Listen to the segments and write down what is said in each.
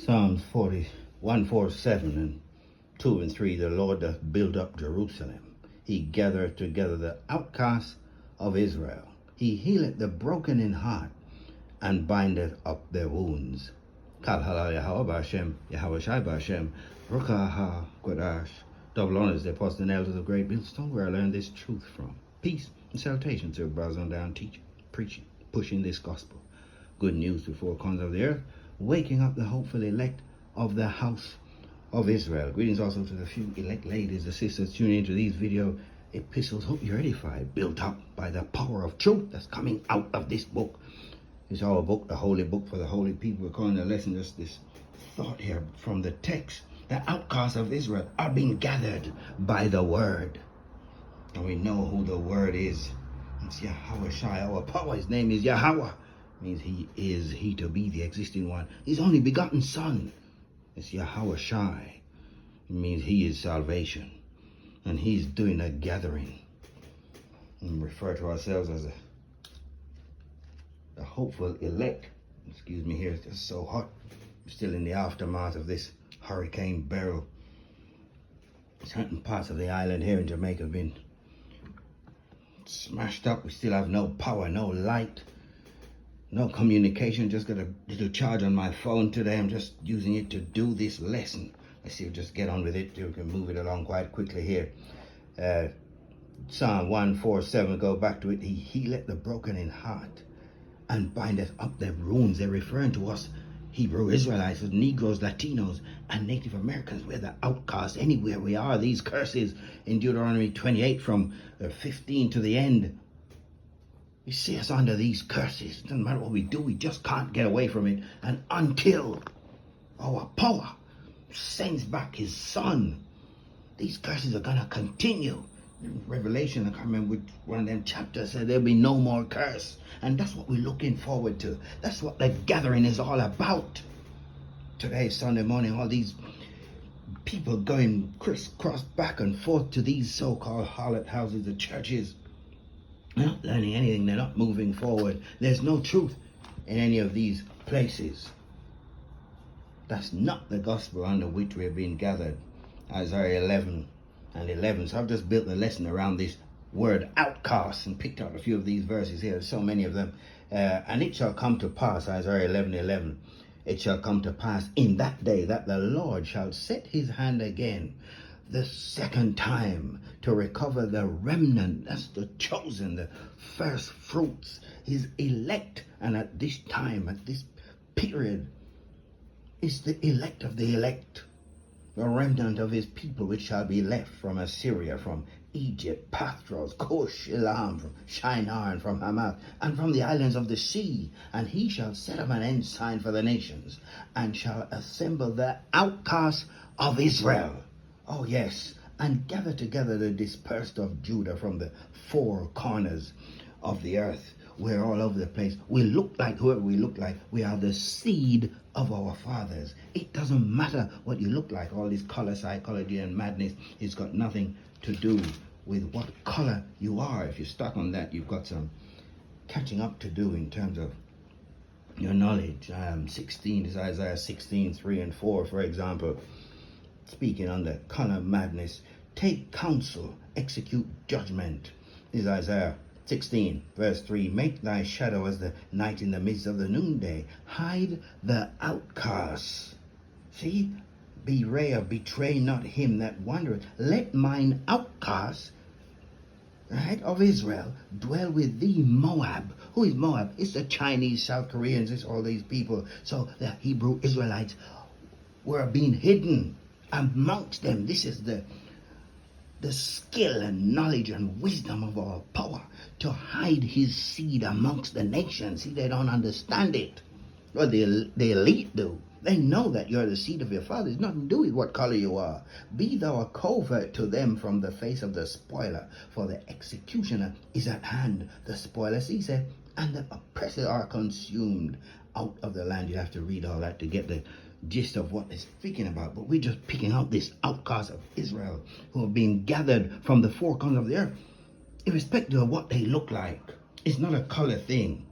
Psalms 147 and 2 and 3, the Lord doth build up Jerusalem. He gathereth together the outcasts of Israel. He healeth the broken in heart, and bindeth up their wounds. Kal halal Yahweh B'Hashem, Yahweh Shai B'Hashem, Ruka Ha Kodash. Double honors the apostles and elders of Great Millstone, where I learned this truth from. Peace and salutation to brothers on down, teaching, preaching, pushing this gospel. Good news to four corners of the earth, waking up the hopeful elect of the house of Israel. Greetings also to the few elect ladies, the sisters tuning into these video epistles. Hope you're edified, built up by the power of truth that's coming out of this book. It's our book, the holy book for the holy people. We're calling the lesson just this thought here from the text. The outcasts of Israel are being gathered by the word. And we know who the word is. It's Yahweh Shai, our power. His name is Yahweh. Means he to be the existing one. His only begotten son. It's Yahweh Shai. It means he is salvation. And he's doing a gathering. And refer to ourselves as the hopeful elect. Excuse me here, it's just so hot. We're still in the aftermath of this Hurricane Beryl. Certain parts of the island here in Jamaica have been smashed up. We still have no power, no light, no communication. Just got a little charge on my phone today. I'm just using it to do this lesson. Let's see if we just get on with it. We can move it along quite quickly here. Psalm 147, go back to it. He healeth the broken in heart and bindeth up their wounds. They're referring to us Hebrew Israelites, Negroes, Latinos, and Native Americans. We're the outcasts anywhere we are. These curses in Deuteronomy 28 from 15 to the end. You see us under these curses. It doesn't matter what we do, we just can't get away from it. And until our power sends back his son, these curses are going to continue. In Revelation, I can't remember which one of them chapters said there'll be no more curse. And that's what we're looking forward to. That's what the gathering is all about. Today, Sunday morning, all these people going crisscross back and forth to these so-called harlot houses, the churches. They're not learning anything. They're not moving forward. There's no truth in any of these places. That's not the gospel under which we are being gathered. Isaiah 11 and 11. So I've just built the lesson around this word outcast and picked out a few of these verses here. There's so many of them. And it shall come to pass, Isaiah 11:11. It shall come to pass in that day that the Lord shall set his hand again the second time to recover the remnant. That's the chosen, the first fruits, his elect. And at this time, at this period, it's the elect of the elect, the remnant of his people, which shall be left from Assyria, from Egypt, Pathros, Cush, Elam, from Shinar, and from Hamath, and from the islands of the sea. And he shall set up an ensign for the nations, and shall assemble the outcasts of Israel. Oh yes, and gather together the dispersed of Judah from the four corners of the earth. We're all over the place. We look like whoever we look like. We are the seed of our fathers. It doesn't matter what you look like. All this color psychology and madness, it's got nothing to do with what color you are. If you're stuck on that, you've got some catching up to do in terms of your knowledge. 16 is Isaiah 16, 3 and 4, for example. Speaking on the color madness, take counsel, execute judgment. This is Isaiah 16, verse 3. Make thy shadow as the night in the midst of the noonday. Hide the outcasts. See? Betray not him that wandereth. Let mine outcasts, right, of Israel dwell with thee, Moab. Who is Moab? It's the Chinese, South Koreans, it's all these people. So the Hebrew Israelites were being hidden amongst them. This is the skill and knowledge and wisdom of our power, to hide his seed amongst the nations. See, they don't understand it. Well, the elite do. They know that you're the seed of your father. It's nothing to do with what color you are. Be thou a covert to them from the face of the spoiler, for the executioner is at hand. The spoiler, see, said, and the oppressors are consumed out of the land. You have to read all that to get the gist of what they're speaking about. But we're just picking out this outcast of Israel who are being gathered from the four corners of the earth, irrespective of what they look like. It's not a color thing.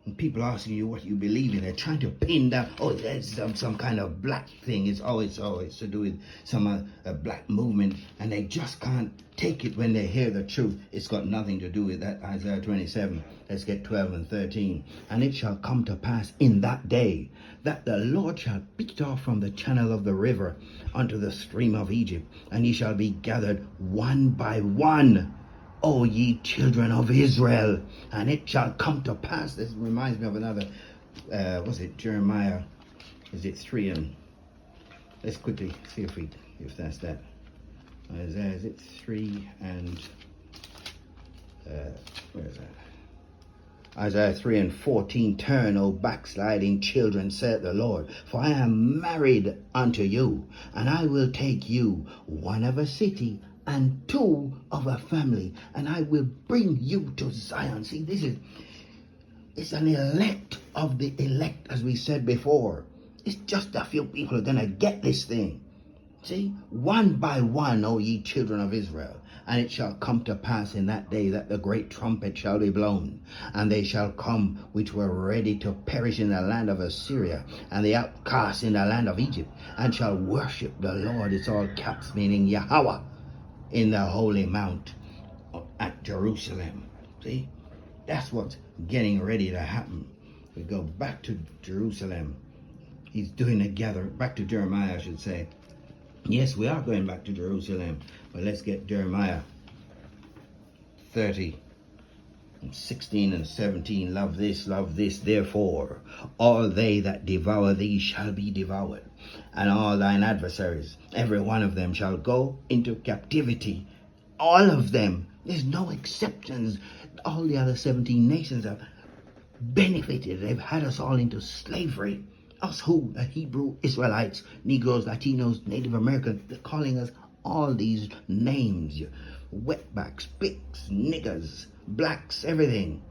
And people asking you what you believe in, they're trying to pin down, oh, there's some kind of black thing. It's always to do with some black movement, and they just can't take it when they hear the truth. It's got nothing to do with that. Isaiah 27, let's get 12 and 13. And it shall come to pass in that day that the Lord shall beat off from the channel of the river unto the stream of Egypt, and ye shall be gathered one by one, O ye children of Israel. And it shall come to pass. This reminds me of another, Jeremiah, is it 3 and, let's quickly see if that's that. Isaiah, is it 3 and, where is that? Isaiah 3 and 14, turn, O backsliding children, saith the Lord, for I am married unto you, and I will take you, one of a city, and two of a family, and I will bring you to Zion. See, it's an elect of the elect, as we said before. It's just a few people are going to get this thing. See, one by one, O ye children of Israel. And it shall come to pass in that day that the great trumpet shall be blown, and they shall come which were ready to perish in the land of Assyria, and the outcasts in the land of Egypt, and shall worship the Lord. It's all caps, meaning Yahweh, in the holy mount at Jerusalem. See, that's what's getting ready to happen. We go back to Jerusalem. He's doing a gathering, back to Jeremiah, I should say. Yes, we are going back to Jerusalem, but let's get Jeremiah 30, 16 and 17. Love this, therefore. All they that devour thee shall be devoured, and all thine adversaries, every one of them, shall go into captivity. All of them. There's no exceptions. All the other 17 nations have benefited. They've had us all into slavery. Us who? The Hebrew Israelites, Negroes, Latinos, Native Americans. They're calling us all these names. Wetbacks, pigs, niggers, blacks, everything.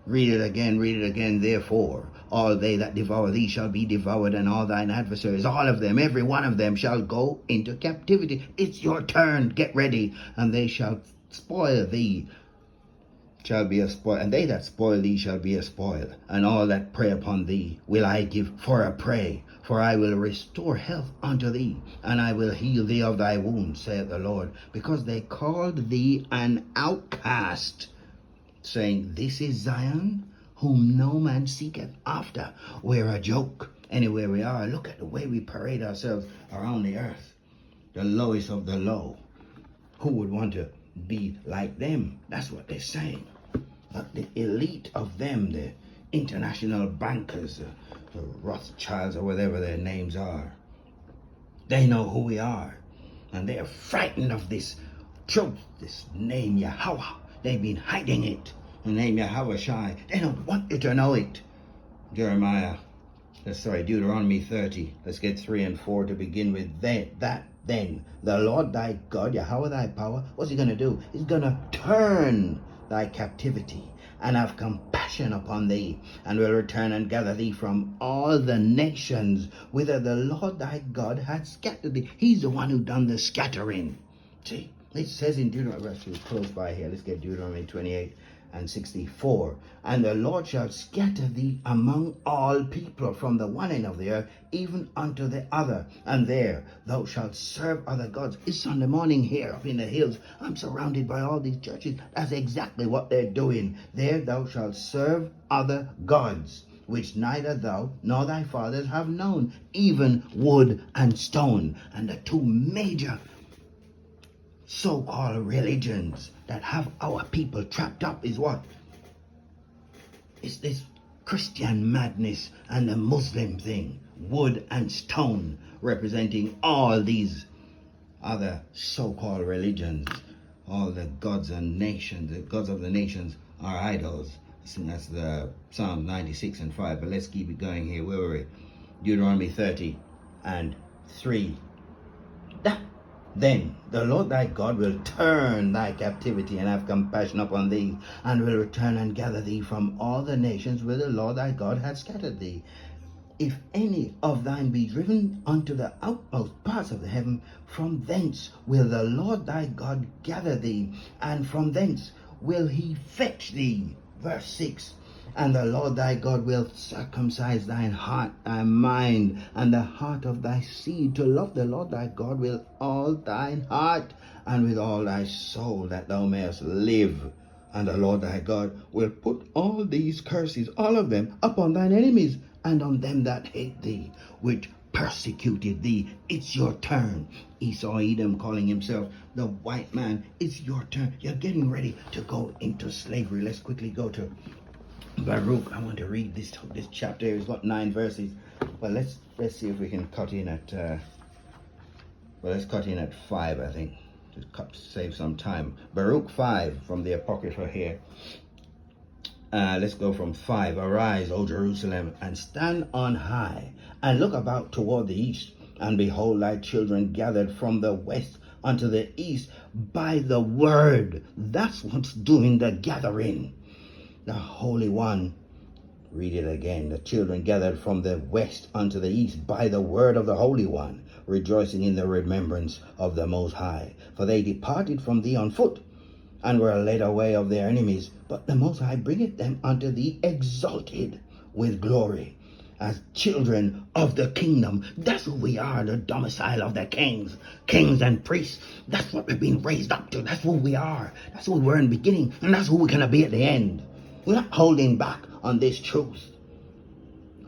Read it again. Therefore, all they that devour thee shall be devoured, and all thine adversaries, all of them, every one of them, shall go into captivity. It's your turn. Get ready. And they shall spoil thee. Shall be a spoil, and they that spoil thee shall be a spoil, and all that prey upon thee will I give for a prey. For I will restore health unto thee, and I will heal thee of thy wounds, saith the Lord, because they called thee an outcast, saying, this is Zion, whom no man seeketh after. We're a joke anywhere we are. Look at the way we parade ourselves around the earth. The lowest of the low. Who would want to be like them? That's what they're saying. But the elite of them, the international bankers, the Rothschilds, or whatever their names are, they know who we are, and they are frightened of this truth, this name Yahweh. They've been hiding it. The name Yahweh Shai. They don't want you to know it. Deuteronomy 30. Let's get 3 and 4 to begin with. Then the Lord thy God, Yahweh thy power, what's he going to do? He's going to turn thy captivity and have compassion upon thee, and will return and gather thee from all the nations whither the Lord thy God hath scattered thee. He's the one who done the scattering. See, it says in Deuteronomy, close by here, let's get Deuteronomy 28 and 64. And the Lord shall scatter thee among all people, from the one end of the earth even unto the other, and there thou shalt serve other gods. It's Sunday morning here up in the hills. I'm surrounded by all these churches. That's exactly what they're doing. There thou shalt serve other gods, which neither thou nor thy fathers have known, even wood and stone. And the two major so-called religions that have our people trapped up is what? It's this Christian madness and the Muslim thing. Wood and stone, representing all these other so-called religions. All the gods and nations, the gods of the nations are idols. That's the Psalm 96 and 5. But let's keep it going here. Where were we? Deuteronomy 30 and 3. Then the Lord thy God will turn thy captivity and have compassion upon thee, and will return and gather thee from all the nations where the Lord thy God hath scattered thee. If any of thine be driven unto the outmost parts of the heaven, from thence will the Lord thy God gather thee, and from thence will he fetch thee. Verse 6. And the Lord thy God will circumcise thine heart, thy mind, and the heart of thy seed, to love the Lord thy God with all thine heart and with all thy soul, that thou mayest live. And the Lord thy God will put all these curses, all of them, upon thine enemies, and on them that hate thee, which persecuted thee. It's your turn. Esau Edom, calling himself the white man. It's your turn. You're getting ready to go into slavery. Let's quickly go to Baruch. I want to read this chapter. It's got 9 verses. Well, let's see if we can cut in at let's cut in at 5, I think, to save some time. Baruch 5 from the Apocrypha here. Let's go from 5. Arise, O Jerusalem, and stand on high, and look about toward the east, and behold thy children gathered from the west unto the east by the word. That's what's doing the gathering. The Holy One, read it again, the children gathered from the west unto the east by the word of the Holy One, rejoicing in the remembrance of the Most High. For they departed from thee on foot, and were led away of their enemies. But the Most High bringeth them unto thee exalted with glory, as children of the kingdom. That's who we are, the domicile of the kings and priests. That's what we've been raised up to. That's who we are. That's who we were in the beginning, and that's who we're going to be at the end. We're not holding back on this truth.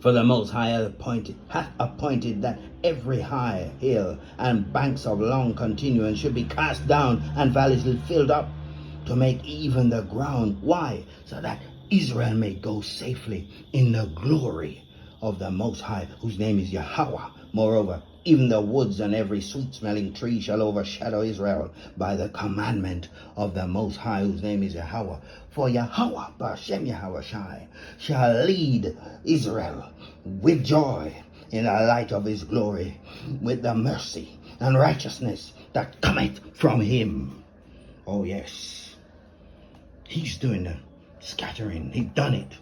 For the Most High hath appointed that every high hill and banks of long continuance should be cast down, and valleys filled up, to make even the ground. Why? So that Israel may go safely in the glory of the Most High, whose name is Yahweh. Moreover, even the woods and every sweet-smelling tree shall overshadow Israel by the commandment of the Most High, whose name is Yahweh. For Yahweh, B'Shem Yahweh Shai, shall lead Israel with joy in the light of his glory, with the mercy and righteousness that cometh from him. Oh yes, he's doing the scattering. He's done it.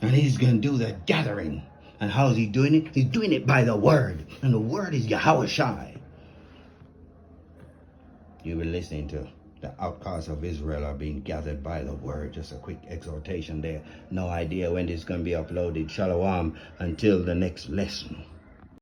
And he's going to do the gathering. And how is he doing it? He's doing it by the word. And the word is Yahweh Shai. You've been listening to the outcasts of Israel are being gathered by the word. Just a quick exhortation there. No idea when this is going to be uploaded. Shalom until the next lesson.